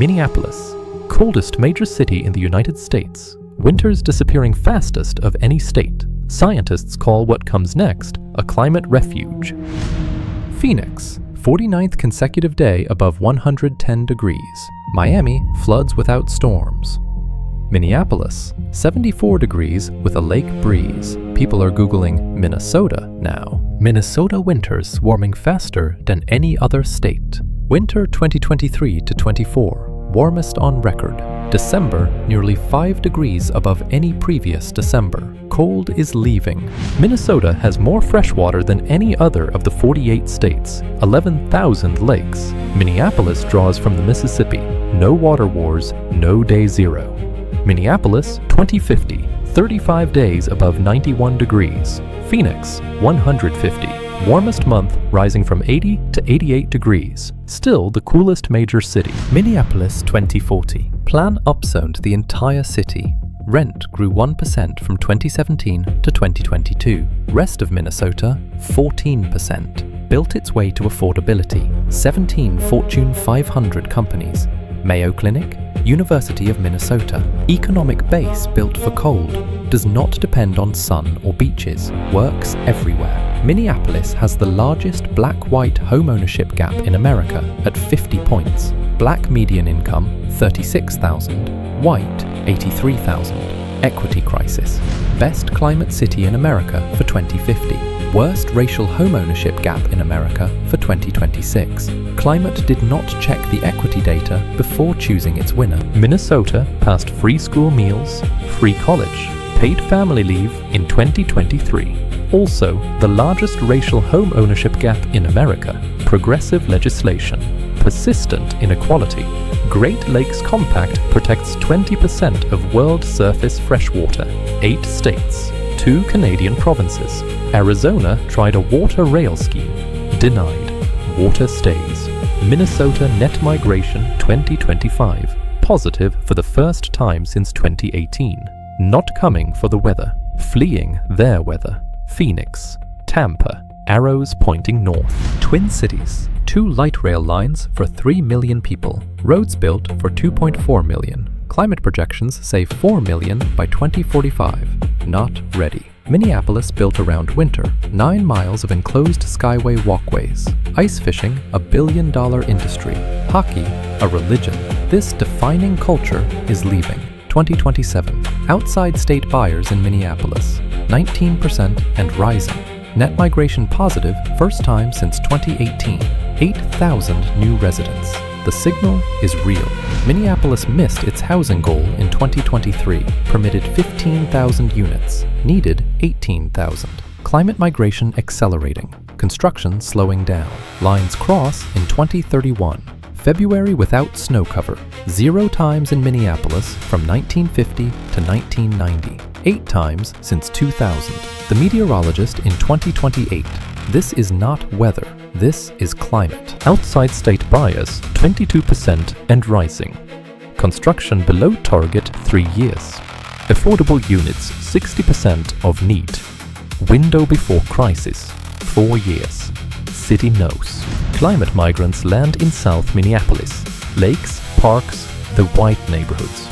Minneapolis, coldest major city in the United States. Winters disappearing fastest of any state. Scientists call what comes next a climate refuge. Phoenix, 49th consecutive day above 110 degrees. Miami, floods without storms. Minneapolis, 74 degrees with a lake breeze. People are Googling Minnesota now. Minnesota winters warming faster than any other state. Winter 2023 to 24, warmest on record. December, nearly 5 degrees above any previous December. Cold is leaving. Minnesota has more fresh water than any other of the 48 states, 11,000 lakes. Minneapolis draws from the Mississippi. No water wars, no day zero. Minneapolis, 2050, 35 days above 91 degrees. Phoenix, 150, warmest month rising from 80 to 88 degrees. Still the coolest major city. Minneapolis, 2040, plan upzoned the entire city. Rent grew 1% from 2017 to 2022. Rest of Minnesota, 14%. Built its way to affordability. 17 Fortune 500 companies. Mayo Clinic, University of Minnesota. Economic base built for cold. Does not depend on sun or beaches. Works everywhere. Minneapolis has the largest black-white homeownership gap in America at 50 points. Black median income, $36,000. White, $83,000. Equity crisis. Best climate city in America for 2050. Worst racial homeownership gap in America for 2026. Climate did not check the equity data before choosing its winner. Minnesota passed free school meals, free college, paid family leave in 2023. Also, the largest racial home ownership gap in America. Progressive legislation. Persistent inequality. Great Lakes Compact protects 20% of world surface freshwater. 8 states. 2 Canadian provinces. Arizona tried a water rail scheme. Denied. Water stays. Minnesota net migration 2025. Positive for the first time since 2018. Not coming for the weather. Fleeing their weather. Phoenix. Tampa. Arrows pointing north. Twin cities. 2 light rail lines for 3 million people. Roads built for 2.4 million. Climate projections say 4 million by 2045. Not ready. Minneapolis built around winter. 9 miles of enclosed skyway walkways. Ice fishing, a billion-dollar industry. Hockey, a religion. This defining culture is leaving. 2027. Outside state buyers in Minneapolis. 19% and rising. Net migration positive, first time since 2018. 8,000 new residents. The signal is real. Minneapolis missed its housing goal in 2023, permitted 15,000 units, needed 18,000. Climate migration accelerating, construction slowing down. Lines cross in 2031. February without snow cover, 0 times in Minneapolis from 1950 to 1990, 8 times since 2000. The meteorologist in 2028. This is not weather, this is climate. Outside state buyers, 22% and rising. Construction below target 3 years. Affordable units, 60% of need. Window before crisis, 4 years. City knows. Climate migrants land in South Minneapolis. Lakes, parks, the white neighborhoods.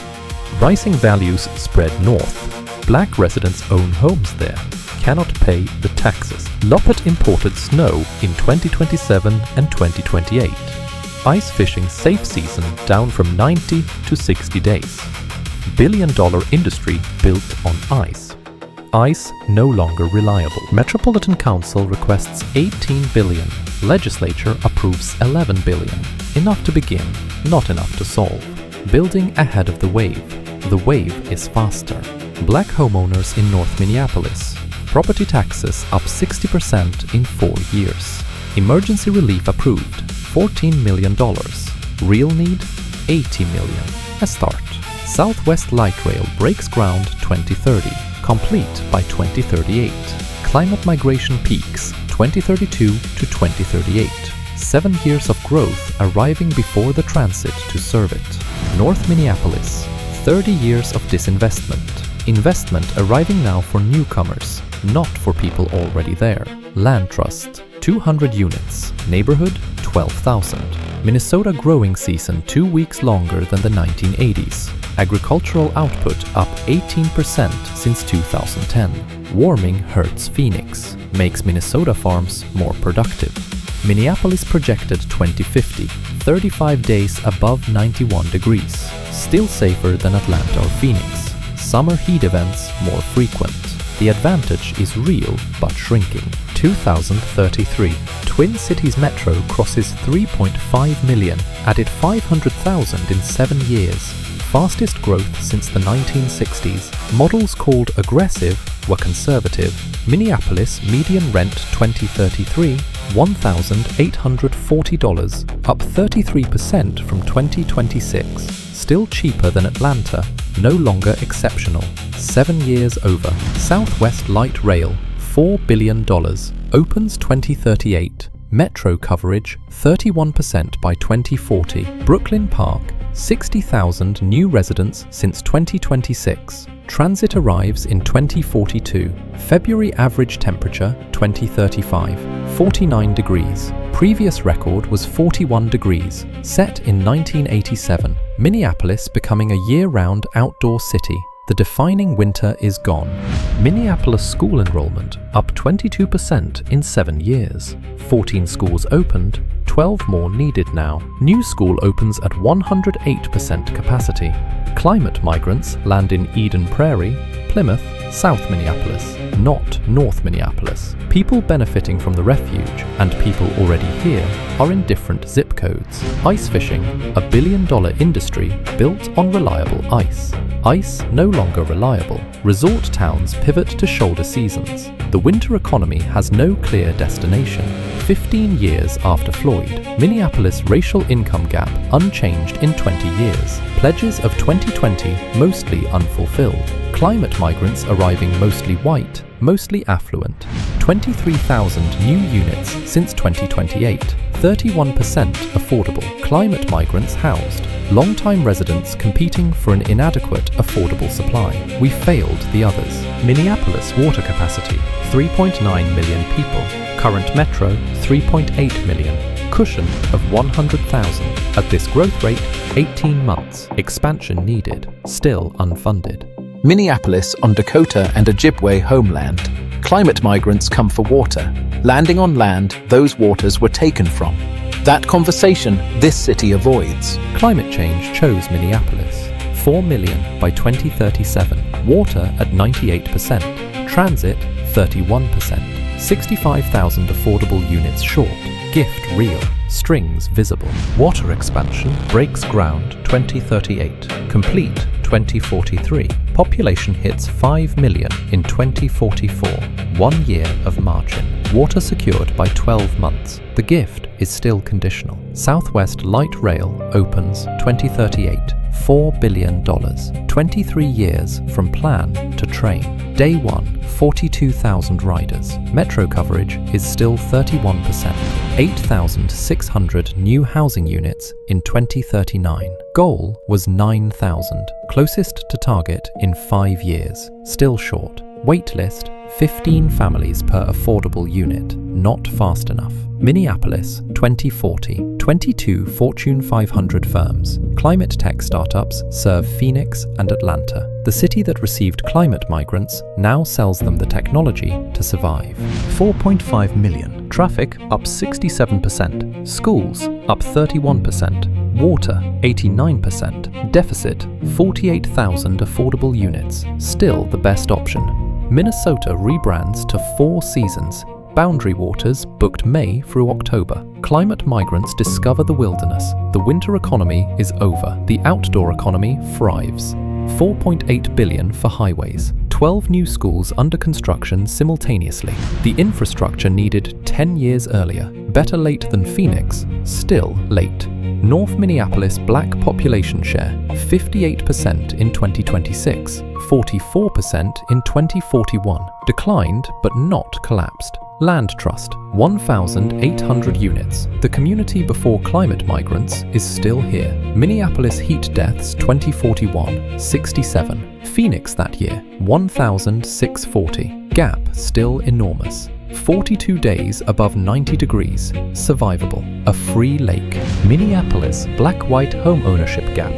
Rising values spread north. Black residents own homes there. Cannot pay the taxes. Loppet imported snow in 2027 and 2028. Ice fishing safe season down from 90 to 60 days. Billion-dollar industry built on ice. Ice no longer reliable. Metropolitan Council requests 18 billion. Legislature approves 11 billion. Enough to begin, not enough to solve. Building ahead of the wave. The wave is faster. Black homeowners in North Minneapolis. Property taxes up 60% in 4 years. Emergency relief approved, $14 million. Real need, $80 million. A start. Southwest Light Rail breaks ground 2030. Complete by 2038. Climate migration peaks 2032 to 2038. 7 years of growth arriving before the transit to serve it. North Minneapolis. 30 years of disinvestment. Investment arriving now for newcomers, not for people already there. Land trust. 200 units. Neighborhood 12,000. Minnesota growing season 2 weeks longer than the 1980s. Agricultural output up 18% since 2010. Warming hurts Phoenix, makes Minnesota farms more productive. Minneapolis projected 2050, 35 days above 91 degrees. Still safer than Atlanta or Phoenix. Summer heat events more frequent. The advantage is real but shrinking. 2033, Twin Cities Metro crosses 3.5 million, added 500,000 in 7 years. Fastest growth since the 1960s. Models called aggressive were conservative. Minneapolis median rent 2033, $1,840, up 33% from 2026. Still cheaper than Atlanta, no longer exceptional. 7 years over. Southwest Light Rail, $4 billion, opens 2038. Metro coverage, 31% by 2040. Brooklyn Park, 60,000 new residents since 2026. Transit arrives in 2042. February average temperature 2035, 49 degrees. Previous record was 41 degrees, set in 1987. Minneapolis becoming a year-round outdoor city. The defining winter is gone. Minneapolis school enrollment up 22% in 7 years. 14 schools opened, 12 more needed now. New school opens at 108% capacity. Climate migrants land in Eden Prairie, Plymouth, South Minneapolis, not North Minneapolis. People benefiting from the refuge and people already here are in different zip codes. Ice fishing, a billion-dollar industry built on reliable ice. Ice no longer reliable. Resort towns pivot to shoulder seasons. The winter economy has no clear destination. 15 years after Floyd, Minneapolis racial income gap unchanged in 20 years. Pledges of 2020 mostly unfulfilled. Climate migrants arriving mostly white, mostly affluent. 23,000 new units since 2028. 31% affordable. Climate migrants housed. Long-time residents competing for an inadequate affordable supply. We failed the others. Minneapolis water capacity, 3.9 million people. Current metro, 3.8 million. Cushion of 100,000. At this growth rate, 18 months. Expansion needed. Still unfunded. Minneapolis on Dakota and Ojibwe homeland. Climate migrants come for water. Landing on land those waters were taken from. That conversation this city avoids. Climate change chose Minneapolis. 4 million by 2037. Water at 98%. Transit 31%. 65,000 affordable units short. Gift real. Strings visible. Water expansion breaks ground 2038. Complete 2043. Population hits 5 million in 2044. 1 year of margin. Water secured by 12 months. The gift is still conditional. Southwest Light Rail opens 2038. $4 billion. 23 years from plan to train. Day 1, 42,000 riders. Metro coverage is still 31%. 8,600 new housing units in 2039. Goal was 9,000. Closest to target in 5 years. Still short. Waitlist, 15 families per affordable unit. Not fast enough. Minneapolis, 2040. 22 Fortune 500 firms. Climate tech startups serve Phoenix and Atlanta. The city that received climate migrants now sells them the technology to survive. 4.5 million. Traffic up 67%. Schools up 31%. Water 89%. Deficit 48,000 affordable units. Still the best option. Minnesota rebrands to 4 seasons. Boundary waters booked May through October. Climate migrants discover the wilderness. The winter economy is over. The outdoor economy thrives. $4.8 billion for highways. 12 new schools under construction simultaneously. The infrastructure needed 10 years earlier. Better late than Phoenix, still late. North Minneapolis black population share, 58% in 2026, 44% in 2041. Declined but not collapsed. Land Trust, 1,800 units. The community before climate migrants is still here. Minneapolis heat deaths 2041, 67. Phoenix that year, 1,640. Gap still enormous. 42 days above 90 degrees, survivable. A free lake. Minneapolis black-white home ownership gap,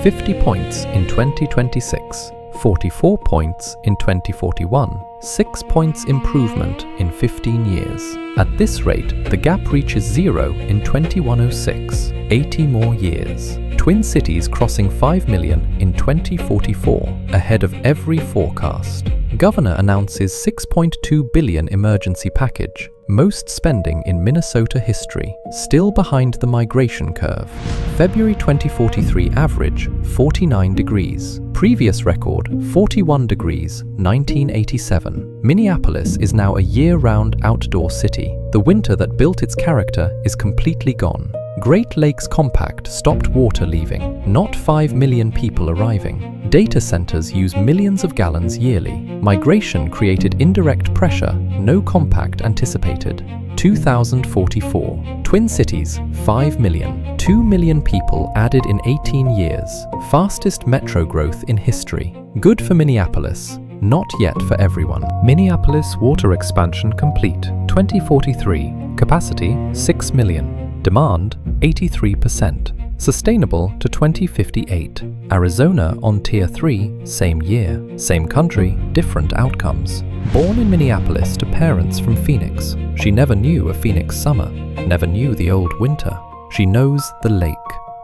50 points in 2026, 44 points in 2041, 6 points improvement in 15 years. At this rate, the gap reaches 0 in 2106, 80 more years. Twin cities crossing 5 million in 2044, ahead of every forecast. Governor announces $6.2 billion emergency package, most spending in Minnesota history, still behind the migration curve. February 2043 average, 49 degrees. Previous record, 41 degrees, 1987. Minneapolis is now a year-round outdoor city. The winter that built its character is completely gone. Great Lakes Compact stopped water leaving, not 5 million people arriving. Data centers use millions of gallons yearly. Migration created indirect pressure, no compact anticipated. 2044. Twin cities, 5 million. 2 million people added in 18 years. Fastest metro growth in history. Good for Minneapolis. Not yet for everyone. Minneapolis water expansion complete. 2043. Capacity, 6 million. Demand, 83%. Sustainable to 2058. Arizona on Tier 3, same year. Same country, different outcomes. Born in Minneapolis to parents from Phoenix, she never knew a Phoenix summer, never knew the old winter. She knows the lake,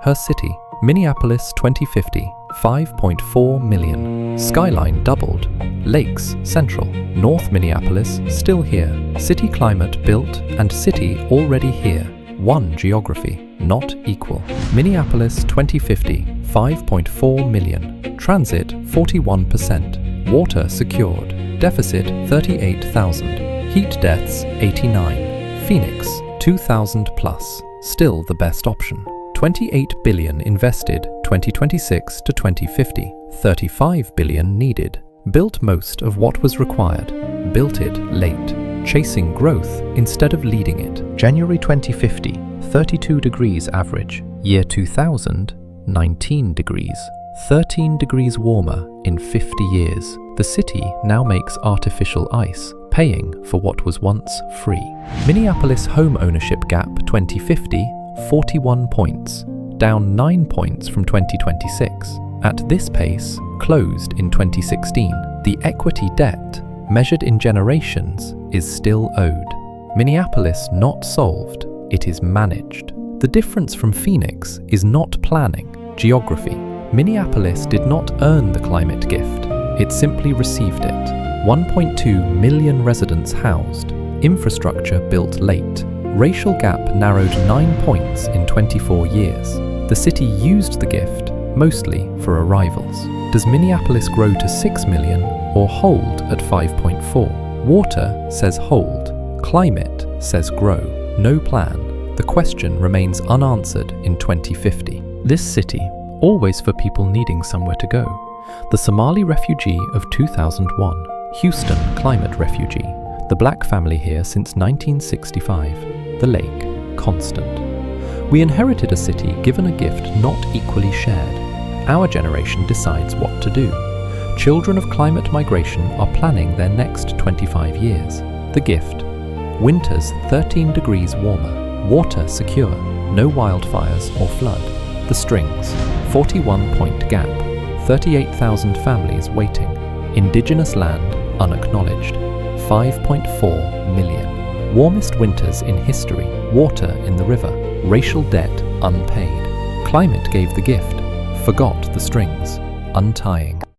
her city. Minneapolis 2050, 5.4 million. Skyline doubled. Lakes, central. North Minneapolis, still here. City climate built and city already here. One geography, not equal. Minneapolis 2050, 5.4 million. Transit 41%. Water secured. Deficit 38,000. Heat deaths 89. Phoenix 2,000 plus. Still the best option. 28 billion invested 2026 to 2050. 35 billion needed. Built most of what was required. Built it late. Chasing growth instead of leading it. January 2050, 32 degrees average. Year 2000, 19 degrees. 13 degrees warmer in 50 years. The city now makes artificial ice, paying for what was once free. Minneapolis home ownership gap 2050, 41 points. Down 9 points from 2026. At this pace, closed in 2016. The equity debt, measured in generations, is still owed. Minneapolis not solved, it is managed. The difference from Phoenix is not planning, geography. Minneapolis did not earn the climate gift, it simply received it. 1.2 million residents housed, infrastructure built late. Racial gap narrowed 9 points in 24 years. The city used the gift, mostly for arrivals. Does Minneapolis grow to 6 million or hold at 5.4? Water says hold, climate says grow. No plan. The question remains unanswered in 2050. This city, always for people needing somewhere to go. The Somali refugee of 2001. Houston climate refugee. The black family here since 1965. The lake, constant. We inherited a city given a gift not equally shared. Our generation decides what to do. Children of climate migration are planning their next 25 years. The gift. Winters 13 degrees warmer. Water secure. No wildfires or flood. The strings. 41-point gap. 38,000 families waiting. Indigenous land unacknowledged. 5.4 million. Warmest winters in history. Water in the river. Racial debt unpaid. Climate gave the gift. Forgot the strings. Untying.